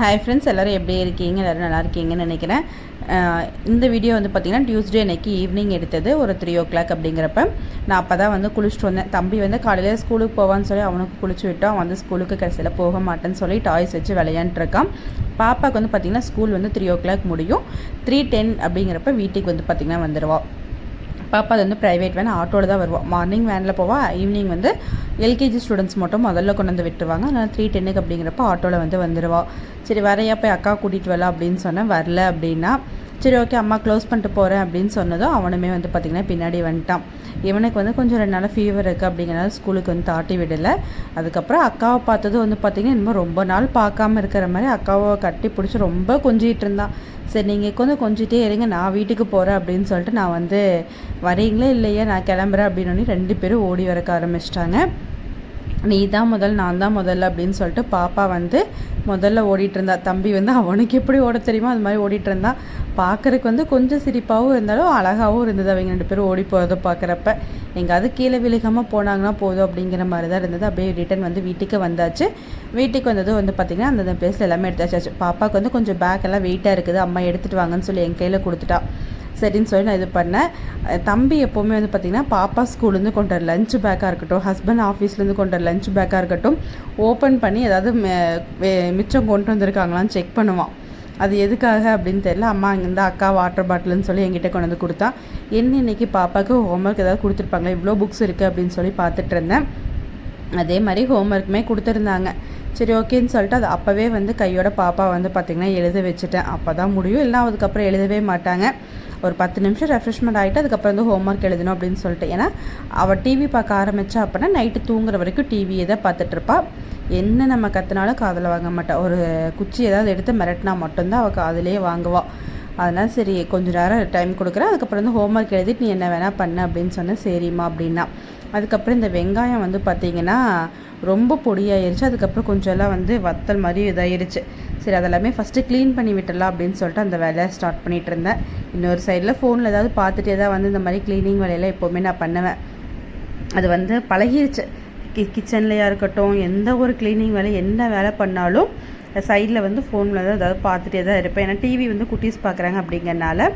Hi friends, எல்லோரும் எப்படி இருக்கீங்க? எல்லோரும் நல்லா இருக்கீங்கன்னு நினைக்கிறேன். இந்த வீடியோ வந்து பார்த்திங்கன்னா டியூஸ்டே அன்றைக்கி ஈவினிங் எடுத்தது, ஒரு 3 o'clock அப்படிங்கிறப்ப நான் அப்போ தான் வந்து குளிச்சுட்டு வந்தேன். தம்பி வந்து காலையில் ஸ்கூலுக்கு போவான்னு சொல்லி அவனுக்கு குளிச்சு விட்டோம். அவன் வந்து ஸ்கூலுக்கு கடைசியில் போக மாட்டேன்னு சொல்லி டாய்ஸ் வச்சு விளையாண்டுருக்கான். பாப்பாவுக்கு வந்து பார்த்திங்கன்னா ஸ்கூல் வந்து 3 o'clock முடியும். 3:10 அப்படிங்கிறப்ப வீட்டுக்கு வந்து பார்த்திங்கன்னா வந்துடுவாள். பாப்பா அது வந்து ப்ரைவேட் வேன், ஆட்டோவில் தான் வருவாள். மார்னிங் வேனில் போவாள், ஈவினிங் வந்து எல்கேஜி ஸ்டூடெண்ட்ஸ் மட்டும் முதல்ல கொண்டு வந்து விட்டுருவாங்க. அதனால் 3:10 அப்படிங்கிறப்ப ஆட்டோவில் வந்து வந்துடுவாள். சரி வரையா போய் அக்கா கூட்டிகிட்டு வரலாம் அப்படின்னு சொன்னேன். வரல அப்படின்னா சரி ஓகே அம்மா க்ளோஸ் பண்ணிட்டு போகிறேன் அப்படின்னு சொன்னதும் அவனுமே வந்து பார்த்திங்கன்னா பின்னாடி வந்துட்டான். இவனுக்கு வந்து கொஞ்சம் 2 நாள் ஃபீவர் இருக்குது அப்படிங்கிறனால ஸ்கூலுக்கு வந்து தாட்டி விடலை. அதுக்கப்புறம் அக்காவை பார்த்ததும் வந்து பார்த்திங்கன்னா இன்னும் ரொம்ப நாள் பார்க்காம இருக்கிற மாதிரி அக்காவை கட்டி பிடிச்சி ரொம்ப கொஞ்சிகிட்டு இருந்தான். சரி நீங்கள் கொஞ்சிட்டே இருங்க, நான் வீட்டுக்கு போகிறேன் அப்படின்னு சொல்லிட்டு நான் வந்து வரீங்களே இல்லையா நான் கிளம்புறேன் அப்படின்னு 2 பேரும் ஓடி வரக்க ஆரம்பிச்சிட்டாங்க. நீ தான் முதல், நான் தான் முதல்ல அப்படின்னு சொல்லிட்டு பாப்பா வந்து முதல்ல ஓடிட்டு இருந்தா. தம்பி வந்து அவனுக்கு எப்படி ஓட தெரியுமோ அது மாதிரி ஓடிட்டு இருந்தான். பார்க்குறதுக்கு வந்து கொஞ்சம் சிரிப்பாகவும் இருந்தாலும் அழகாகவும் இருந்தது. அவங்க 2 பேரும் ஓடி போகிறத பார்க்குறப்ப எங்கேயாவது கீழே விழுகாமல் போனாங்கன்னா போதும் அப்படிங்கிற மாதிரி தான் இருந்தது. அப்படியே ரிட்டன் வந்து வீட்டுக்கு வந்தாச்சு. வீட்டுக்கு வந்ததும் வந்து பார்த்திங்கன்னா அந்தந்த பிளேஸில் எல்லாமே எடுத்தாச்சு. பாப்பாவுக்கு வந்து கொஞ்சம் பேக் எல்லாம் வெயிட்டாக இருக்குது, அம்மா எடுத்துகிட்டு வாங்கன்னு சொல்லி என் கையில் கொடுத்துட்டா. சரின்னு சொல்லி நான் இது பண்ணேன். தம்பி எப்போவுமே வந்து பார்த்திங்கன்னா பாப்பா ஸ்கூல்லேருந்து கொண்டு வர லஞ்ச் பேக்காக இருக்கட்டும், ஹஸ்பண்ட் ஆஃபீஸ்லேருந்து கொண்டு வர லஞ்ச் பேக்காக இருக்கட்டும், ஓப்பன் பண்ணி ஏதாவது மிச்சம் கொண்டு வந்திருக்காங்களான்னு செக் பண்ணுவான். அது எதுக்காக அப்படின்னு தெரியல. அம்மா அங்கேருந்து அக்கா வாட்டர் பாட்டில்னு சொல்லி என்கிட்ட கொண்டு வந்து கொடுத்தான். இன்றைக்கி பாப்பாவுக்கு ஹோம்ஒர்க் ஏதாவது கொடுத்துருப்பாங்களா, இவ்வளோ புக்ஸ் இருக்குது அப்படின்னு சொல்லி பார்த்துட்டு இருந்தேன். அதே மாதிரி ஹோம்ஒர்க்குமே கொடுத்துருந்தாங்க. சரி ஓகேன்னு சொல்லிட்டு அது அப்போவே வந்து கையோட பாப்பா வந்து பார்த்திங்கன்னா எழுத வச்சுட்டேன். அப்போ தான் முடியும், இல்லை அதுக்கப்புறம் எழுதவே மாட்டாங்க. ஒரு 10 நிமிஷம் ரெஃப்ரெஷ்மெண்ட் ஆகிட்டு அதுக்கப்புறம் வந்து ஹோம்ஒர்க் எழுதணும் அப்படின்னு சொல்லிட்டு. ஏன்னா அவள் டிவி பார்க்க ஆரம்பித்தா அப்படின்னா நைட்டு தூங்குற வரைக்கும் டிவியை தான் பார்த்துட்ருப்பாள். என்ன நம்ம கற்றுனாலும் காதில் வாங்க மாட்டாள். ஒரு குச்சி ஏதாவது எடுத்து மிரட்டினா மட்டும்தான் அவள் காதிலேயே வாங்குவாள். அதனால் சரி கொஞ்சம் நேரம் டைம் கொடுக்குறேன், அதுக்கப்புறம் வந்து ஹோம்ஒர்க் எழுதிட்டு நீ என்ன வேணால் பண்ண அப்படின்னு சொன்னேன். சரிம்மா அப்படின்னா. அதுக்கப்புறம் இந்த வெங்காயம் வந்து பார்த்திங்கன்னா ரொம்ப பொடியாயிருச்சு. அதுக்கப்புறம் கொஞ்சம் எல்லாம் வந்து வத்தல் மாதிரி இதாகிருச்சு. சரி அதெல்லாமே ஃபஸ்ட்டு க்ளீன் பண்ணி விட்டுடலாம் அப்படின்னு சொல்லிட்டு அந்த வேலையை ஸ்டார்ட் பண்ணிகிட்டு இருந்தேன். இன்னொரு சைடில் ஃபோனில் ஏதாவது பார்த்துட்டே தான் வந்து இந்த மாதிரி க்ளீனிங் வேலையெல்லாம் எப்போவுமே நான் பண்ணுவேன். அது வந்து பழகிருச்சு. கிச்சன்லையாக இருக்கட்டும், எந்த ஒரு க்ளீனிங் வேலை என்ன வேலை பண்ணாலும் சைடில் வந்து ஃபோனில் தான் ஏதாவது பார்த்துட்டே தான் இருப்பேன். ஏன்னா டிவி வந்து குட்டீஸ் பார்க்குறாங்க அப்படிங்கிறனால.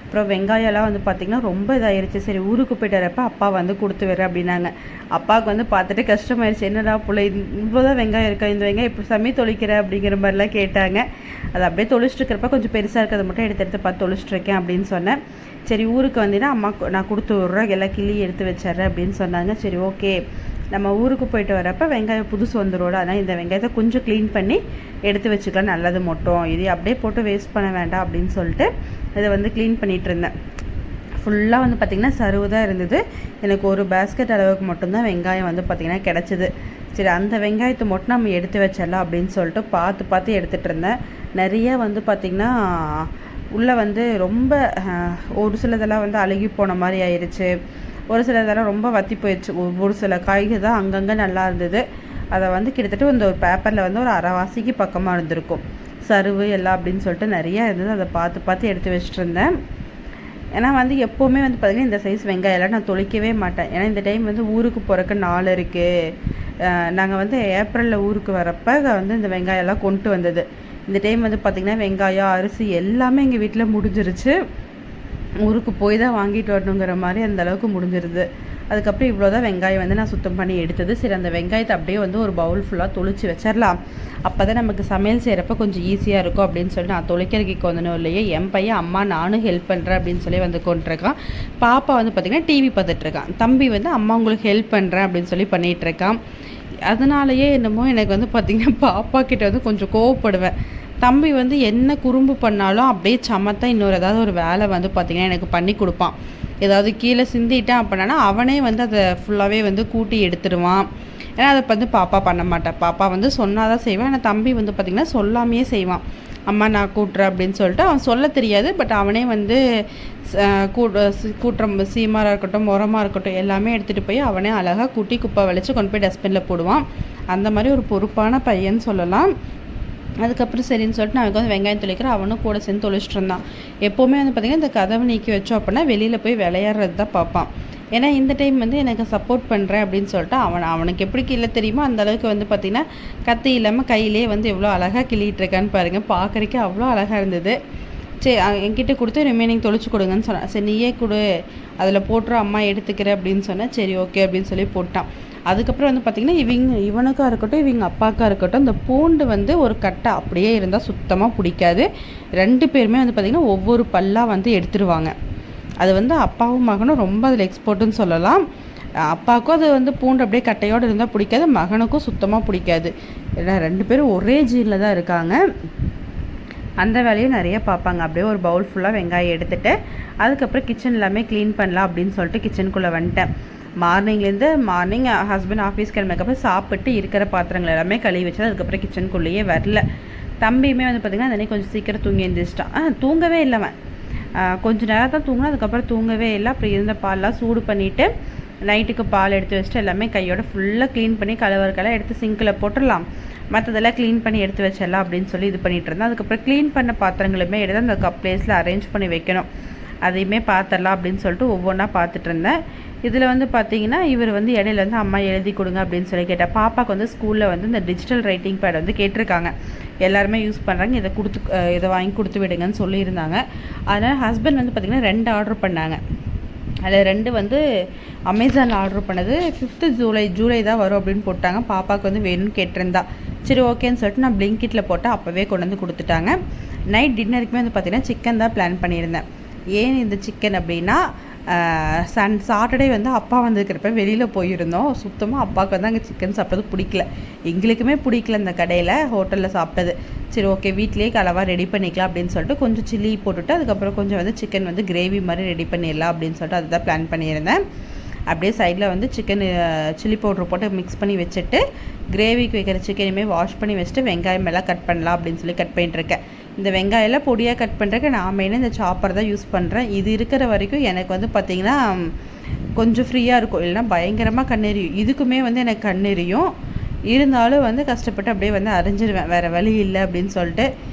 அப்புறம் வெங்காயம்லாம் வந்து பார்த்திங்கன்னா ரொம்ப இதாகிருச்சு. சரி ஊருக்கு போய்ட்டு வரப்போ அப்பா வந்து கொடுத்து வரேன் அப்படின்னாங்க. அப்பாவுக்கு வந்து பார்த்துட்டு கஷ்டமாயிருச்சு. என்னடா பிள்ளை இவ்வளோதான் வெங்காயம் இருக்கா, இந்த வெங்காயம் இப்படி சமையல் தொளிக்கிற அப்படிங்கிற மாதிரிலாம் கேட்டாங்க. அது அப்படியே தொளிச்சிட்ருக்கிறப்ப கொஞ்சம் பெருசாக இருக்கிறத மட்டும் எடுத்து பார்த்து தொளிச்சிட்ருக்கேன் அப்படின்னு சொன்னேன். சரி ஊருக்கு வந்தீங்கன்னா அம்மா நான் கொடுத்து விட்றேன், எல்லாம் கிள்ளி எடுத்து வச்சிட்றேன் அப்படின்னு சொன்னாங்க. சரி ஓகே நம்ம ஊருக்கு போயிட்டு வரப்போ வெங்காயம் புதுசு வந்துடும், அதனால் இந்த வெங்காயத்தை கொஞ்சம் க்ளீன் பண்ணி எடுத்து வச்சுக்கலாம், நல்லது மட்டும் இது அப்படியே போட்டு வேஸ்ட் பண்ண வேண்டாம் அப்படின்னு சொல்லிட்டு இதை வந்து க்ளீன் பண்ணிகிட்டு இருந்தேன். ஃபுல்லாக வந்து பார்த்திங்கன்னா சருவு தான் இருந்தது. எனக்கு ஒரு பேஸ்கெட் அளவுக்கு மட்டும்தான் வெங்காயம் வந்து பார்த்திங்கன்னா கிடச்சிது. சரி அந்த வெங்காயத்தை மட்டும் நம்ம எடுத்து வச்சிடலாம் அப்படின்னு சொல்லிட்டு பார்த்து எடுத்துகிட்டு இருந்தேன். நிறைய வந்து பார்த்திங்கன்னா உள்ளே வந்து ரொம்ப ஒரு சிலதெல்லாம் வந்து அழுகி போன மாதிரி ஆயிடுச்சு, ஒரு சிலதெல்லாம் ரொம்ப வற்றி போயிடுச்சு. ஒரு சில காய்கள் தான் அங்கங்கே நல்லா இருந்தது. அதை வந்து கிட்டத்தட்ட இந்த ஒரு பேப்பரில் வந்து ஒரு அரைவாசிக்கு பக்கமாக இருந்திருக்கும் சருவு எல்லாம் அப்படின்னு சொல்லிட்டு நிறையா இருந்தது. அதை பார்த்து எடுத்து வச்சுட்டு இருந்தேன். ஏன்னா வந்து எப்போவுமே வந்து பார்த்திங்கன்னா இந்த சைஸ் வெங்காயம்லாம் நான் தொளிக்கவே மாட்டேன். ஏன்னா இந்த டைம் வந்து ஊருக்கு போகிறக்கு நாள் இருக்குது. நாங்கள் வந்து ஏப்ரலில் ஊருக்கு வரப்போ வந்து இந்த வெங்காயம்லாம் கொண்டு வந்தது. இந்த டைம் வந்து பார்த்திங்கன்னா வெங்காயம் அரிசி எல்லாமே எங்கள் வீட்டில் முடிஞ்சிருச்சு. ஊருக்கு போய் தான் வாங்கிட்டு வரணுங்கிற மாதிரி அந்த அளவுக்கு முடிஞ்சிருது. அதுக்கப்புறம் இவ்வளோ தான் வெங்காயம் வந்து நான் சுத்தம் பண்ணி எடுத்தது. சரி அந்த வெங்காயத்தை அப்படியே வந்து ஒரு பவுல் ஃபுல்லாக தொளிச்சு வச்சிடலாம், அப்போ தான் நமக்கு சமையல் செய்கிறப்ப கொஞ்சம் ஈஸியாக இருக்கும் அப்படின்னு சொல்லி நான் தொலைக்கிறதுக்கு வந்தனும் இல்லையே. என் பையன் அம்மா நானும் ஹெல்ப் பண்ணுறேன் அப்படின்னு சொல்லி வந்து கொண்டுருக்கான். பாப்பா வந்து பார்த்திங்கன்னா டிவி பார்த்துட்ருக்கான். தம்பி வந்து அம்மா உங்களுக்கு ஹெல்ப் பண்ணுறேன் அப்படின்னு சொல்லி பண்ணிகிட்ருக்கான். அதனாலேயே என்னமோ எனக்கு வந்து பார்த்திங்கன்னா பாப்பா கிட்ட வந்து கொஞ்சம் கோவப்படுவேன். தம்பி வந்து என்ன குறும்பு பண்ணாலும் அப்படியே சமத்தான் இன்னொரு ஏதாவது ஒரு வேலை வந்து பார்த்திங்கன்னா எனக்கு பண்ணி கொடுப்பான். ஏதாவது கீழே சிந்திட்டான் அப்படின்னா அவனே வந்து அதை ஃபுல்லாகவே வந்து கூட்டி எடுத்துடுவான். ஏன்னா அதை வந்து பாப்பா பண்ண மாட்டான். பாப்பா வந்து சொன்னால் தான் செய்வான். ஆனால் தம்பி வந்து பார்த்திங்கன்னா சொல்லாமையே செய்வான். அம்மா நான் கூட்டுறேன் அப்படின்னு சொல்லிட்டு அவன் சொல்ல தெரியாது. பட் அவனே வந்து கூட்டுற சீமாராக இருக்கட்டும், உரமாக இருக்கட்டும் எல்லாமே எடுத்துகிட்டு போய் அவனே அழகாக கூட்டி குப்பை வலிச்சு கொண்டு போய் டஸ்ட்பினில் போடுவான். அந்த மாதிரி ஒரு பொறுப்பான பையன் சொல்லலாம். அதுக்கப்புறம் சரின்னு சொல்லிட்டு நான் வந்து வெங்காயம் தொளிக்கிறேன், அவனும் கூட சேர்ந்து தொளிச்சிட்டு இருந்தான். எப்போவுமே வந்து பார்த்திங்கன்னா இந்த கதவை நீக்கி வச்சோம் அப்படின்னா வெளியில் போய் விளையாடுறது தான் பார்ப்பான். ஏன்னா இந்த டைம் வந்து எனக்கு சப்போர்ட் பண்ணுறேன் அப்படின்னு சொல்லிட்டு அவனுக்கு எப்படி கீழே தெரியுமோ அந்தளவுக்கு வந்து பார்த்திங்கன்னா கத்தி இல்லாமல் கையிலே வந்து எவ்வளோ அழகாக கிள்ளிகிட்ருக்கான்னு பாருங்கள். பார்க்குறக்கே அவ்வளோ அழகாக இருந்தது. சரி என்கிட்ட கொடுத்து ரிமைனிங் தொளிச்சு கொடுங்கன்னு சொன்னேன். சரி நீயே கொடு, அதில் போட்டுரும், அம்மா எடுத்துக்கிறேன் அப்படின்னு சொன்னேன். சரி ஓகே அப்படின்னு சொல்லி போட்டான். அதுக்கப்புறம் வந்து பார்த்திங்கன்னா இவனுக்காக இருக்கட்டும் இவங்க அப்பாவுக்காக இருக்கட்டும் இந்த பூண்டு வந்து ஒரு கட்டை அப்படியே இருந்தால் சுத்தமாக பிடிக்காது. 2 பேருமே வந்து பார்த்திங்கன்னா ஒவ்வொரு பல்லாக வந்து எடுத்துருவாங்க. அது வந்து அப்பாவும் மகனும் ரொம்ப அதில் எக்ஸ்போர்ட்டுன்னு சொல்லலாம். அப்பாவுக்கும் அது வந்து பூண்டு அப்படியே கட்டையோடு இருந்தால் பிடிக்காது, மகனுக்கும் சுத்தமாக பிடிக்காது. ஏன்னா 2 பேரும் ஒரே ஜீனில் தான் இருக்காங்க. அந்த வேலையும் நிறைய பார்ப்பாங்க. அப்படியே ஒரு பவுல் ஃபுல்லாக வெங்காயம் எடுத்துகிட்டு அதுக்கப்புறம் கிச்சன் எல்லாமே க்ளீன் பண்ணலாம் அப்படின்னு சொல்லிட்டு கிச்சனுக்குள்ளே வந்துட்டேன். மார்னிங் ஹஸ்பண்ட் ஆஃபீஸ் கிளம்புறதுக்கப்புறம் சாப்பிட்டு இருக்கிற பாத்திரங்கள் எல்லாமே கழுவி வச்சு அதுக்கப்புறம் கிச்சனுக்குள்ளேயே வரல. தம்பியுமே வந்து பார்த்திங்கன்னா அந்த கொஞ்சம் சீக்கிரம் தூங்கி எழுந்திரிச்சிட்டான். தூங்கவே இல்லைவன், கொஞ்சம் நேரம் தான் தூங்கினா, அதுக்கப்புறம் தூங்கவே இல்லை. அப்படி இருந்த பால்லாம் சூடு பண்ணிவிட்டு நைட்டுக்கு பால் எடுத்து வச்சுட்டு எல்லாமே கையோட ஃபுல்லாக க்ளீன் பண்ணி கலவரக்கெல்லாம் எடுத்து சிங்கில் போட்டுடலாம், மற்றதெல்லாம் க்ளீன் பண்ணி எடுத்து வச்சிடலாம் அப்படின்னு சொல்லி இது பண்ணிகிட்டு இருந்தேன். அதுக்கப்புறம் க்ளீன் பண்ண பாத்திரங்களுமே எடுத்து அந்த கப் பிளேஸில் அரேஞ்ச் பண்ணி வைக்கணும், அதையுமே பார்த்துடலாம் அப்படின்னு சொல்லிட்டு ஒவ்வொன்றா பார்த்துட்டு இருந்தேன். இதில் வந்து பார்த்திங்கன்னா இவர் வந்து இடையில வந்து அம்மா எழுதி கொடுங்க அப்படின்னு சொல்லி கேட்டேன். பாப்பாவுக்கு வந்து ஸ்கூலில் வந்து இந்த டிஜிட்டல் ரைட்டிங் பேட் வந்து கேட்டிருக்காங்க, எல்லாருமே யூஸ் பண்ணுறாங்க, இதை வாங்கி கொடுத்து விடுங்கன்னு சொல்லியிருந்தாங்க. அதனால் ஹஸ்பண்ட் வந்து பார்த்திங்கன்னா 2 ஆர்டர் பண்ணாங்க. அதில் 2 வந்து அமேசானில் ஆர்டர் பண்ணது 5th ஜூலை தான் வரும் அப்படின்னு போட்டாங்க. பாப்பாவுக்கு வந்து வேணும்னு கேட்டிருந்தா. சரி ஓகேன்னு சொல்லிட்டு நான் பிளிங்கிட்டில் போட்டால் அப்போவே கொண்டு வந்து கொடுத்துட்டாங்க. நைட் டின்னருக்குமே வந்து பார்த்திங்கன்னா சிக்கன் தான் பிளான் பண்ணியிருந்தேன். ஏன் இந்த சிக்கன் அப்படின்னா சாட்டர்டே வந்து அப்பா வந்துருக்கிறப்ப வெளியில் போயிருந்தோம். சுத்தமாக அப்பாவுக்கு வந்து அங்கே சிக்கன் சாப்பிட்டது பிடிக்கல, எங்களுக்குமே பிடிக்கல இந்த கடையில் ஹோட்டலில் சாப்பிட்டது. சரி ஓகே வீட்லேயே கலவாக ரெடி பண்ணிக்கலாம் அப்படின்னு சொல்லிட்டு கொஞ்சம் சில்லி போட்டுட்டு அதுக்கப்புறம் கொஞ்சம் வந்து சிக்கன் வந்து கிரேவி மாதிரி ரெடி பண்ணிடலாம் அப்படின்னு சொல்லிட்டு அதுதான் பிளான் பண்ணியிருந்தேன். அப்படியே சைடில் வந்து சிக்கன் சில்லி பவுட்ரு போட்டு மிக்ஸ் பண்ணி வச்சுட்டு கிரேவிக்கு வைக்கிற சிக்கனையுமே வாஷ் பண்ணி வச்சுட்டு வெங்காயம் எல்லாம் கட் பண்ணலாம் அப்படின்னு சொல்லி கட் பண்ணிட்டுருக்கேன். இந்த வெங்காயம்லாம் பொடியாக கட் பண்ணுறதுக்கு நான் மெயினாக இந்த சாப்பர் தான் யூஸ் பண்ணுறேன். இது இருக்கிற வரைக்கும் எனக்கு வந்து பார்த்திங்கன்னா கொஞ்சம் ஃப்ரீயாக இருக்கும், இல்லைனா பயங்கரமாக கண்ணெறியும். இதுக்குமே வந்து எனக்கு கண்ணெறியும், இருந்தாலும் வந்து கஷ்டப்பட்டு அப்படியே வந்து அரைஞ்சிடுவேன், வேறு வழி இல்லை அப்படின்னு சொல்லிட்டு.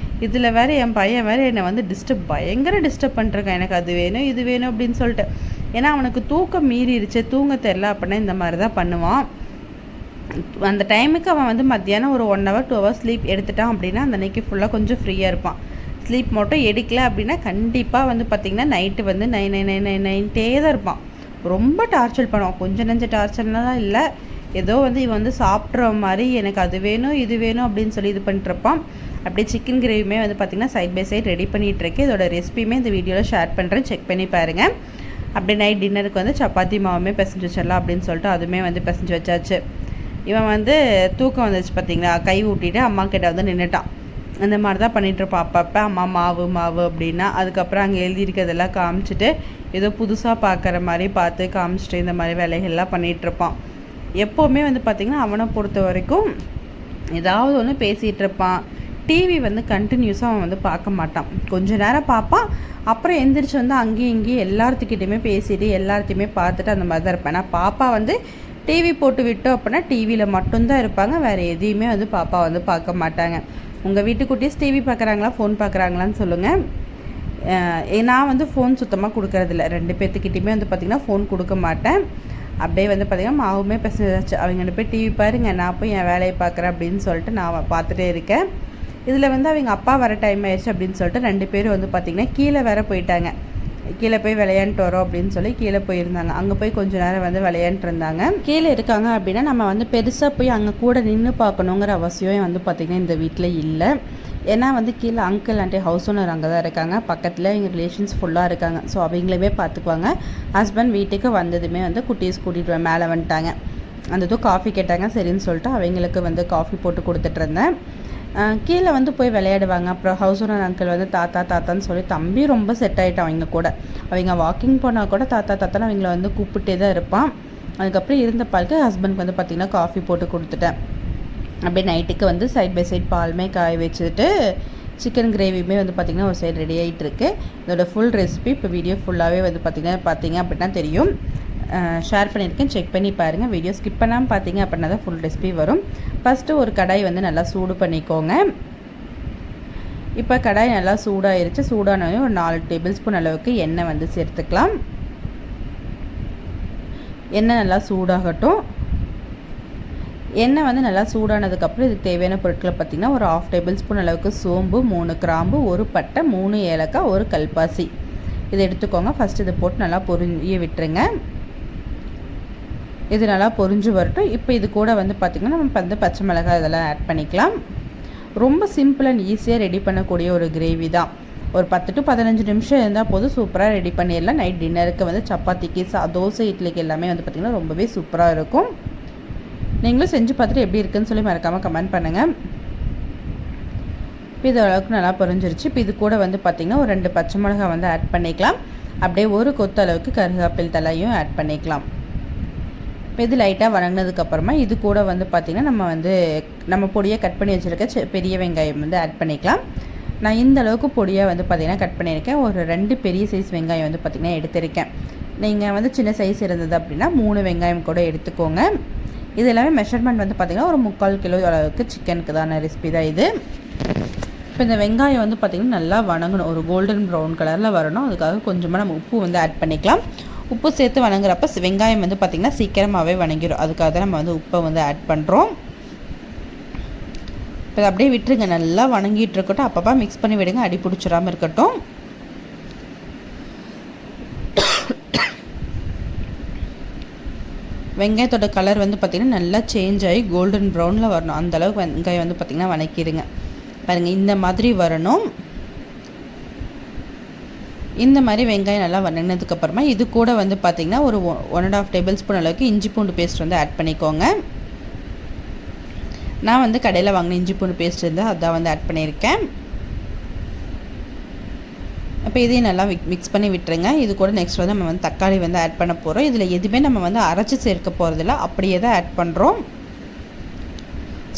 இதில் வேறு என் பையன் வேறு என்னை வந்து பயங்கர டிஸ்டர்ப் பண்ணிருக்கேன், எனக்கு அது வேணும் இது வேணும் அப்படின்னு சொல்லிட்டு. ஏன்னா அவனுக்கு தூக்கம் மீறிடுச்சு, தூங்க தெரில அப்படின்னா இந்த மாதிரி தான் பண்ணுவான். அந்த டைமுக்கு அவன் வந்து மத்தியானம் ஒரு 1 hour 2 hours ஸ்லீப் எடுத்துட்டான் அப்படின்னா அந்த அன்றைக்கி ஃபுல்லாக கொஞ்சம் ஃப்ரீயாக இருப்பான். ஸ்லீப் மட்டும் எடுக்கல அப்படின்னா கண்டிப்பாக வந்து பார்த்திங்கன்னா நைட்டு வந்து நைன்ட்டே தான் இருப்பான். ரொம்ப டார்ச்சர் பண்ணுவான், கொஞ்சம் நெஞ்ச டார்ச்சர்லாம் இல்லை, ஏதோ வந்து இவன் வந்து சாப்பிட்ற மாதிரி எனக்கு அது வேணும் இது வேணும் அப்படின்னு சொல்லி இது பண்ணிட்டுருப்பான். அப்படியே சிக்கன் கிரேவியுமே வந்து பார்த்திங்கன்னா சைட் பை சைட் ரெடி பண்ணிகிட்ருக்கேன். இதோட ரெசிபியுமே இந்த வீடியோவில் ஷேர் பண்ணுறேன், செக் பண்ணி பாருங்கள். அப்படியே நைட் டின்னருக்கு வந்து சப்பாத்தி மாவுமே பிசைஞ்சு வச்சிடலாம் அப்படின்னு சொல்லிட்டு அதுவுமே வந்து பிசைஞ்சு வச்சாச்சு. இவன் வந்து தூக்கம் வந்துச்சு பார்த்திங்களா, கை ஊட்டிட்டு அம்மா கிட்ட வந்து நின்றுட்டான். அந்த மாதிரி தான் பண்ணிகிட்ருப்பான் அப்பப்போ, அம்மா மாவு அப்படின்னா. அதுக்கப்புறம் அங்கே எழுதியிருக்கிறதெல்லாம் காமிச்சிட்டு ஏதோ புதுசாக பார்க்குற மாதிரி பார்த்து காமிச்சிட்டு இந்த மாதிரி வேலைகள்லாம் பண்ணிகிட்ருப்பான். எப்போவுமே வந்து பார்த்திங்கன்னா அவனை பொறுத்த வரைக்கும் ஏதாவது ஒன்று பேசிகிட்டு இருப்பான். டிவி வந்து கண்டினியூஸாக அவன் வந்து பார்க்க மாட்டான், கொஞ்சம் நேரம் பார்ப்பான், அப்புறம் எந்திரிச்சு வந்து அங்கேயும் இங்கேயும் எல்லாத்துக்கிட்டையுமே பேசிட்டு எல்லாத்தையுமே பார்த்துட்டு அந்த மாதிரி தான் இருப்பேன். நான் பாப்பா வந்து டிவி போட்டு விட்டோம் அப்படின்னா டிவியில் மட்டும்தான் இருப்பாங்க, வேறு எதையுமே வந்து பாப்பா வந்து பார்க்க மாட்டாங்க. உங்கள் வீட்டுக்குட்டீஸ் டிவி பார்க்குறாங்களா ஃபோன் பார்க்குறாங்களான்னு சொல்லுங்கள். நான் வந்து ஃபோன் சுத்தமாக கொடுக்கறதில்ல, 2 பேர்த்துக்கிட்டையுமே வந்து பார்த்திங்கன்னா ஃபோன் கொடுக்க மாட்டேன். அப்படியே வந்து பார்த்திங்கன்னா மாவுமே பிசைஞ்சாச்சு. அவங்க போய் டிவி பாருங்க, நான் போய் என் வேலையை பார்க்குறேன் அப்படின்னு சொல்லிட்டு நான் பார்த்துட்டே இருக்கேன். இதில் வந்து அவங்க அப்பா வர டைம் ஆயிடுச்சு அப்படின்னு சொல்லிட்டு 2 பேரும் வந்து பார்த்திங்கன்னா கீழே வேற போயிட்டாங்க. கீழே போய் விளையாண்டுட்டு வரோம் அப்படின்னு சொல்லி கீழே போயிருந்தாங்க. அங்கே போய் கொஞ்சம் நேரம் வந்து விளையாண்டுட்டு இருந்தாங்க. கீழே இருக்காங்க அப்படின்னா நம்ம வந்து பெருசாக போய் அங்கே கூட நின்று பார்க்கணுங்கிற அவசியம் வந்து பார்த்திங்கன்னா இந்த வீட்டில் இல்லை. ஏன்னா வந்து கீழே அங்கிள் ஆண்டி ஹவுஸ் ஓனர் அங்கே தான் இருக்காங்க, பக்கத்தில் எங்கள் ரிலேஷன்ஸ் ஃபுல்லாக இருக்காங்க. ஸோ அவங்களவே பார்த்துக்குவாங்க. ஹஸ்பண்ட் வீட்டுக்கு வந்ததுமே வந்து குட்டீஸ் கூட்டிகிட்டு மேலே வந்துட்டாங்க. அந்த இதுவும் காஃபி கேட்டாங்க, சரின்னு சொல்லிட்டு அவங்களுக்கு வந்து காஃபி போட்டு கொடுத்துட்டு இருந்தேன். கீழே வந்து போய் விளையாடுவாங்க. அப்புறம் ஹவுஸ் ஓனர் அங்கிள் வந்து தாத்தான்னு சொல்லி தம்பி ரொம்ப செட் ஆகிட்டான் அவங்க கூட. அவங்க வாக்கிங் போனால் கூட தாத்தான்னு அவங்கள வந்து கூப்பிட்டே தான் இருப்பான். அதுக்கப்புறம் இருந்த பாலுக்கு ஹஸ்பண்ட்க்கு வந்து பார்த்திங்கன்னா காஃபி போட்டு கொடுத்துட்டேன். அப்படியே நைட்டுக்கு வந்து சைட் பை சைட் பாலுமே காய வச்சுட்டு சிக்கன் கிரேவியுமே வந்து பார்த்திங்கன்னா ஒரு சைடு ரெடி ஆகிட்டு இருக்கு. இதோட ஃபுல் ரெசிபி இப்போ வீடியோ ஃபுல்லாகவே வந்து பார்த்திங்க அப்படின்னா தெரியும், ஷேர் பண்ணியிருக்கேன், செக் பண்ணி பாருங்கள். வீடியோ ஸ்கிப் பண்ணாமல் பார்த்தீங்க அப்படின்னா தான் ஃபுல் ரெசிபி வரும். ஃபஸ்ட்டு ஒரு கடாய் வந்து நல்லா சூடு பண்ணிக்கோங்க. இப்போ கடாய் நல்லா சூடாயிருச்சு. சூடானவே ஒரு 4 டேபிள் ஸ்பூன் அளவுக்கு எண்ணெய் வந்து சேர்த்துக்கலாம். எண்ணெய் நல்லா சூடாகட்டும். எண்ணெய் வந்து நல்லா சூடானதுக்கப்புறம் இதுக்கு தேவையான பொருட்களை பார்த்திங்கன்னா ஒரு 1/2 டேபிள் ஸ்பூன் அளவுக்கு சோம்பு, 3 கிராம்பு, 1 பட்டை, 3 ஏலக்காய், 1 கல்பாசி இதை எடுத்துக்கோங்க. ஃபஸ்ட்டு இதை போட்டு நல்லா பொரிய விட்டுருங்க. இது நல்லா பொரிஞ்சு வரட்டும். இப்போ இது கூட வந்து பார்த்திங்கன்னா நம்ம வந்து பச்சை மிளகாய் இதெல்லாம் ஆட் பண்ணிக்கலாம். ரொம்ப சிம்பிள் அண்ட் ஈஸியாக ரெடி பண்ணக்கூடிய ஒரு கிரேவி தான். ஒரு 10 to 15 நிமிஷம் இருந்தால் போதும், சூப்பராக ரெடி பண்ணிடலாம். நைட் டின்னருக்கு வந்து சப்பாத்திக்கு, தோசை, இட்லிக்கு எல்லாமே வந்து பார்த்திங்கன்னா ரொம்பவே சூப்பராக இருக்கும். நீங்களும் செஞ்சு பார்த்துட்டு எப்படி இருக்குன்னு சொல்லி மறக்காமல் கமெண்ட் பண்ணுங்கள். இப்போ இது அளவுக்கு நல்லா பொரிஞ்சிருச்சு. இப்போ இது கூட வந்து பார்த்திங்கன்னா ஒரு 2 பச்சை மிளகாய் வந்து ஆட் பண்ணிக்கலாம். அப்படியே ஒரு கொத்து அளவுக்கு கருவேப்பிலை தலையும் ஆட் பண்ணிக்கலாம். இப்போ இது லைட்டாக வணங்கினதுக்கப்புறமா இது கூட வந்து பார்த்திங்கன்னா நம்ம பொடியாக கட் பண்ணி வச்சுருக்க பெரிய வெங்காயம் வந்து ஆட் பண்ணிக்கலாம். நான் இந்த அளவுக்கு பொடியாக வந்து பார்த்திங்கன்னா கட் பண்ணியிருக்கேன். ஒரு 2 பெரிய சைஸ் வெங்காயம் வந்து பார்த்திங்கன்னா எடுத்திருக்கேன். நீங்கள் வந்து சின்ன சைஸ் இருந்தது அப்படின்னா 3 வெங்காயம் கூட எடுத்துக்கோங்க. இது எல்லாமே மெஷர்மெண்ட் வந்து பார்த்திங்கன்னா ஒரு 3/4 கிலோ அளவுக்கு சிக்கனுக்கு தான ரெசிபி தான் இது. இப்போ இந்த வெங்காயம் வந்து பார்த்திங்கன்னா நல்லா வணங்கணும், ஒரு கோல்டன் ப்ரௌன் கலரில் வரணும். அதுக்காக கொஞ்சமாக நம்ம உப்பு வந்து ஆட் பண்ணிக்கலாம். உப்பு சேர்த்து வணங்குறப்ப வெங்காயம் வந்து பார்த்திங்கன்னா சீக்கிரமாகவே வணங்கிடும். அதுக்காக தான் நம்ம வந்து உப்பை வந்து ஆட் பண்ணுறோம். இப்போ அப்படியே விட்டுருங்க, நல்லா வணங்கிட்டு இருக்கட்டும். அப்பப்போ மிக்ஸ் பண்ணி விடுங்க, அடி பிடிச்சிடாமல் இருக்கட்டும். வெங்காயத்தோட கலர் வந்து பார்த்திங்கன்னா நல்லா சேஞ்ச் ஆகி கோல்டன் ப்ரௌனில் வரணும். அந்தளவுக்கு வெங்காயம் வந்து பார்த்திங்கன்னா வணக்கிடுங்க. பாருங்கள், இந்த மாதிரி வரணும். இந்த மாதிரி வெங்காயம் நல்லா வணங்கினதுக்கப்புறமா இது கூட வந்து பார்த்திங்கன்னா ஒரு 1.5 டேபிள் ஸ்பூன் அளவுக்கு இஞ்சி பூண்டு பேஸ்ட் வந்து ஆட் பண்ணிக்கோங்க. நான் வந்து கடையில் வாங்கின இஞ்சி பூண்டு பேஸ்ட் இருந்தால் அதான் வந்து ஆட் பண்ணியிருக்கேன். அப்போ இதையும் நல்லா மிக்ஸ் பண்ணி விட்டுருங்க. இது கூட நெக்ஸ்ட் வந்து நம்ம வந்து தக்காளி வந்து ஆட் பண்ண போகிறோம். இதில் எதுவுமே நம்ம வந்து அரைச்சி சேர்க்க போகிறதில்ல, அப்படியே தான் ஆட் பண்ணுறோம்.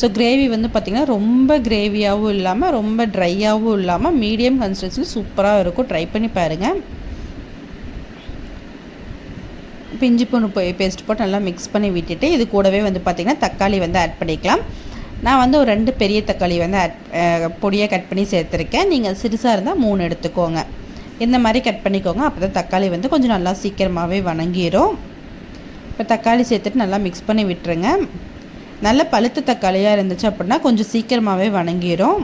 ஸோ கிரேவி வந்து பார்த்திங்கன்னா ரொம்ப கிரேவியாகவும் இல்லாமல் ரொம்ப ட்ரையாகவும் இல்லாமல் மீடியம் கன்சிஸ்டன்சியில் சூப்பராக இருக்கும். ட்ரை பண்ணி பாருங்கள். இப்போ இஞ்சி பூண்டு பேஸ்ட் போட்டு நல்லா மிக்ஸ் பண்ணி விட்டுட்டு இது கூடவே வந்து பார்த்திங்கன்னா தக்காளி வந்து ஆட் பண்ணிக்கலாம். நான் வந்து ஒரு 2 பெரிய தக்காளி வந்து பொடியாக கட் பண்ணி சேர்த்துருக்கேன். நீங்கள் சிறுசாக இருந்தால் 3 எடுத்துக்கோங்க. இந்த மாதிரி கட் பண்ணிக்கோங்க. அப்போ தான் தக்காளி வந்து கொஞ்சம் நல்லா சீக்கிரமாகவே வணங்கிடும். இப்போ தக்காளி சேர்த்துட்டு நல்லா மிக்ஸ் பண்ணி விட்டுருங்க. நல்ல பழுத்த தக்காளியாக இருந்துச்சு அப்படின்னா கொஞ்சம் சீக்கிரமாகவே வணங்கிடும்.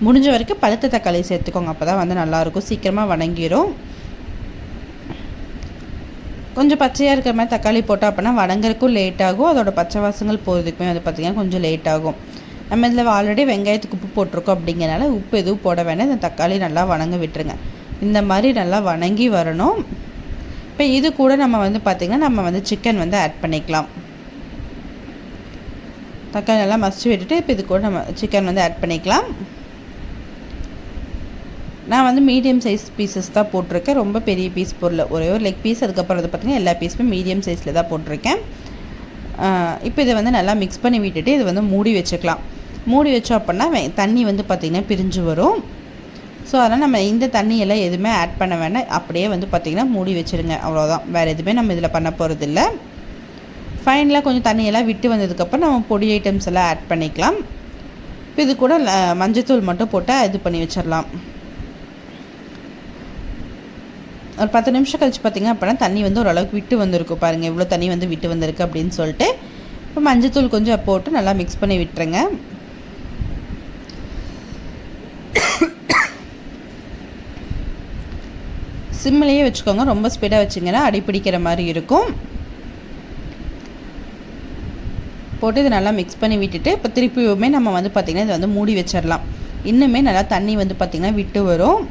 முடிஞ்ச வரைக்கும் பழுத்த தக்காளி சேர்த்துக்கோங்க, அப்போ தான் வந்து நல்லாயிருக்கும், சீக்கிரமாக வணங்கிடும். கொஞ்சம் பச்சையாக இருக்கிற மாதிரி தக்காளி போட்டோம் அப்படின்னா வணங்குறதுக்கும் லேட் ஆகும். அதோட பச்சை வாசங்கள் போகிறதுக்குமே வந்து பார்த்திங்கன்னா கொஞ்சம் லேட் ஆகும். நம்ம இதில் ஆல்ரெடி வெங்காயத்துக்கு உப்பு போட்டிருக்கோம் அப்படிங்கிறனால உப்பு எதுவும் போட வேண்டாம். இந்த தக்காளி நல்லா வணங்க விட்டுருங்க. இந்த மாதிரி நல்லா வணங்கி வரணும். இப்போ இது கூட நம்ம வந்து பார்த்திங்கன்னா நம்ம வந்து சிக்கன் வந்து ஆட் பண்ணிக்கலாம். தக்காளி நல்லா மசிச்சு விட்டுட்டு இப்போ இது கூட நம்ம சிக்கன் வந்து ஆட் பண்ணிக்கலாம். நான் வந்து மீடியம் சைஸ் பீசஸ் தான் போட்டிருக்கேன், ரொம்ப பெரிய பீஸ் போடல. ஒரே ஒரு லெக் பீஸ், அதுக்கப்புறம் வந்து பார்த்திங்கன்னா எல்லா பீஸுமே மீடியம் சைஸில் தான் போட்டிருக்கேன். இப்போ இதை வந்து நல்லா மிக்ஸ் பண்ணி விட்டுட்டு இது வந்து மூடி வச்சுக்கலாம். மூடி வச்சோம் அப்படின்னா தண்ணி வந்து பார்த்திங்கன்னா பிரிஞ்சு வரும். ஸோ அதனால் நம்ம இந்த தண்ணியெல்லாம் எதுவுமே ஆட் பண்ண வேண்டாம், அப்படியே வந்து பார்த்திங்கன்னா மூடி வச்சுருங்க. அவ்வளோதான், வேறு எதுவுமே நம்ம இதில் பண்ண போகிறதில்ல. ஃபைனலாக கொஞ்சம் தண்ணியெல்லாம் விட்டு வந்ததுக்கப்புறம் நம்ம பொடி ஐட்டம்ஸ் எல்லாம் ஆட் பண்ணிக்கலாம். இப்போ இது கூட மஞ்சத்தூள் மட்டும் போட்டு இது பண்ணி வச்சிடலாம். ஒரு 10 நிமிஷம் கழிச்சு பார்த்திங்க அப்படின்னா தண்ணி வந்து ஓரளவுக்கு விட்டு வந்திருக்கும். பாருங்கள் எவ்வளோ தண்ணி வந்து விட்டு வந்திருக்கு அப்படின்னு சொல்லிட்டு. இப்போ மஞ்சத்தூள் கொஞ்சம் போட்டு நல்லா மிக்ஸ் பண்ணி விட்டுருங்க. சிம்மிலேயே வச்சுக்கோங்க, ரொம்ப ஸ்பீடாக வச்சிங்கன்னா அடிப்பிடிக்கிற மாதிரி இருக்கும். போட்டு இதை நல்லா மிக்ஸ் பண்ணி விட்டுட்டு இப்போ திருப்பியுமே நம்ம வந்து பார்த்திங்கன்னா இதை வந்து மூடி வச்சிடலாம். இன்னுமே நல்லா தண்ணி வந்து பார்த்திங்கன்னா விட்டு வரும்.